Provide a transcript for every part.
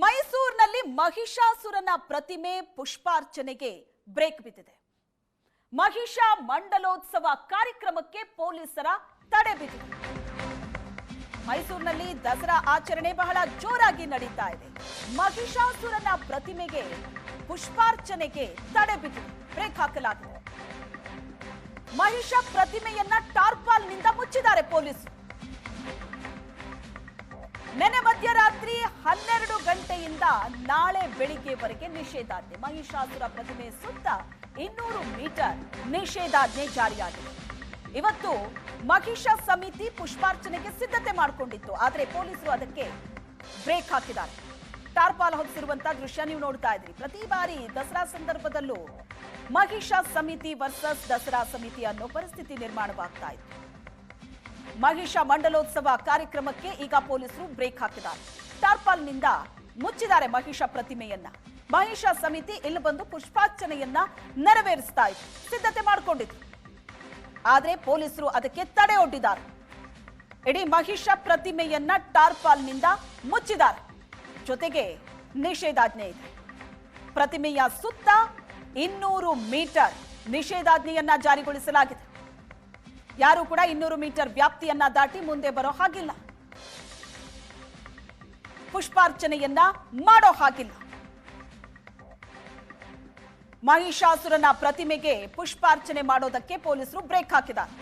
ಮೈಸೂರಿನಲ್ಲಿ ಮಹಿಷಾಸುರನ ಪ್ರತಿಮೆ ಪುಷ್ಪಾರ್ಚನೆಗೆ ಬ್ರೇಕ್ ಬಿದ್ದಿದೆ. ಮಹಿಷ ಮಂಡಲೋತ್ಸವ ಕಾರ್ಯಕ್ರಮಕ್ಕೆ ಪೊಲೀಸರ ತಡೆ ಬಿದ್ದಿದೆ. ಮೈಸೂರಿನಲ್ಲಿ ದಸರಾ ಆಚರಣೆ ಬಹಳ ಜೋರಾಗಿ ನಡೀತಾ ಇದೆ. ಮಹಿಷಾಸುರನ ಪ್ರತಿಮೆಗೆ ಪುಷ್ಪಾರ್ಚನೆಗೆ ತಡೆ ಬಿದ್ದಿದೆ, ಬ್ರೇಕ್ ಹಾಕಲಾಗಿದೆ. ಮಹಿಷ ಪ್ರತಿಮೆಯನ್ನ ಟಾರ್ಪಾಲ್ನಿಂದ ಮುಚ್ಚಿದ್ದಾರೆ ಪೊಲೀಸರು. ನೆನೆ ಮಧ್ಯರಾತ್ರಿ 12 ಗಂಟೆಯಿಂದ ನಾಳೆ ಬೆಳಿಗ್ಗೆವರೆಗೆ ನಿಷೇಧಾಜ್ಞೆ. ಮಹಿಷಾಸುರ ಪ್ರತಿಮೆ ಸುತ್ತ 200 ಮೀಟರ್ ನಿಷೇಧಾಜ್ಞೆ ಜಾರಿಯಾಗಿದೆ. ಇವತ್ತು ಮಹಿಷ ಸಮಿತಿ ಪುಷ್ಪಾರ್ಚನೆಗೆ ಸಿದ್ಧತೆ ಮಾಡಿಕೊಂಡಿತ್ತು, ಆದರೆ ಪೊಲೀಸರು ಅದಕ್ಕೆ ಬ್ರೇಕ್ ಹಾಕಿದ್ದಾರೆ. ಟಾರ್ಪಾಲ್ ಹೊತ್ತಿರುವಂತಹ ದೃಶ್ಯ ನೀವು ನೋಡ್ತಾ ಇದ್ರಿ. ಪ್ರತಿ ಬಾರಿ ದಸರಾ ಸಂದರ್ಭದಲ್ಲೂ ಮಹಿಷ ಸಮಿತಿ ವರ್ಸಸ್ ದಸರಾ ಸಮಿತಿ ಅನ್ನೋ ಪರಿಸ್ಥಿತಿ ನಿರ್ಮಾಣವಾಗ್ತಾ ಇತ್ತು. ಮಹಿಷ ಮಂಡಲೋತ್ಸವ ಕಾರ್ಯಕ್ರಮಕ್ಕೆ ಈಗ ಪೊಲೀಸರು ಬ್ರೇಕ್ ಹಾಕಿದ್ದಾರೆ. ಟಾರ್ಪಾಲ್ನಿಂದ ಮುಚ್ಚಿದ್ದಾರೆ ಮಹಿಷ ಪ್ರತಿಮೆಯನ್ನ. ಮಹಿಷ ಸಮಿತಿ ಇಲ್ಲಿ ಬಂದು ಪುಷ್ಪಾರ್ಚನೆಯನ್ನ ನೆರವೇರಿಸ್ತಾ ಇತ್ತು, ಸಿದ್ಧತೆ ಮಾಡಿಕೊಂಡಿತ್ತು. ಆದ್ರೆ ಪೊಲೀಸರು ಅದಕ್ಕೆ ತಡೆ ಒಡ್ಡಿದ್ದಾರೆ. ಇಡೀ ಮಹಿಷ ಪ್ರತಿಮೆಯನ್ನ ಟಾರ್ಪಾಲ್ನಿಂದ ಮುಚ್ಚಿದ್ದಾರೆ. ಜೊತೆಗೆ ನಿಷೇಧಾಜ್ಞೆ ಇದೆ. ಪ್ರತಿಮೆಯ ಸುತ್ತ 200 ಮೀಟರ್ ನಿಷೇಧಾಜ್ಞೆಯನ್ನ ಜಾರಿಗೊಳಿಸಲಾಗಿದೆ. ಯಾರು ಕೂಡ 200 ಮೀಟರ್ ವ್ಯಾಪ್ತಿಯನ್ನ ದಾಟಿ ಮುಂದೆ ಬರೋ ಹಾಗಿಲ್ಲ, ಪುಷ್ಪಾರ್ಚನೆಯನ್ನ ಮಾಡೋ ಹಾಗಿಲ್ಲ. ಮಹಿಷಾಸುರನ ಪ್ರತಿಮೆಗೆ ಪುಷ್ಪಾರ್ಚನೆ ಮಾಡೋದಕ್ಕೆ ಪೊಲೀಸರು ಬ್ರೇಕ್ ಹಾಕಿದ್ದಾರೆ.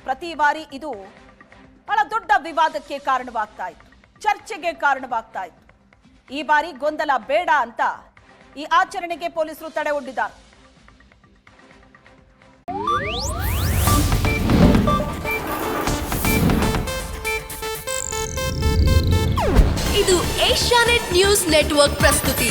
ಪ್ರತಿ ಬಾರಿ ಇದು ಬಹಳ ದೊಡ್ಡ ವಿವಾದಕ್ಕೆ ಕಾರಣವಾಗ್ತಾ ಇತ್ತು, ಚರ್ಚೆಗೆ ಕಾರಣವಾಗ್ತಾ ಇತ್ತು. ಈ ಬಾರಿ ಗೊಂದಲ ಬೇಡ ಅಂತ ಈ ಆಚರಣೆಗೆ ಪೊಲೀಸರು ತಡೆ ಒಡ್ಡಿದ್ದಾರೆ. ಇದು ಏಷ್ಯಾನೆಟ್ ನ್ಯೂಸ್ ನೆಟ್ವರ್ಕ್ ಪ್ರಸ್ತುತಿ.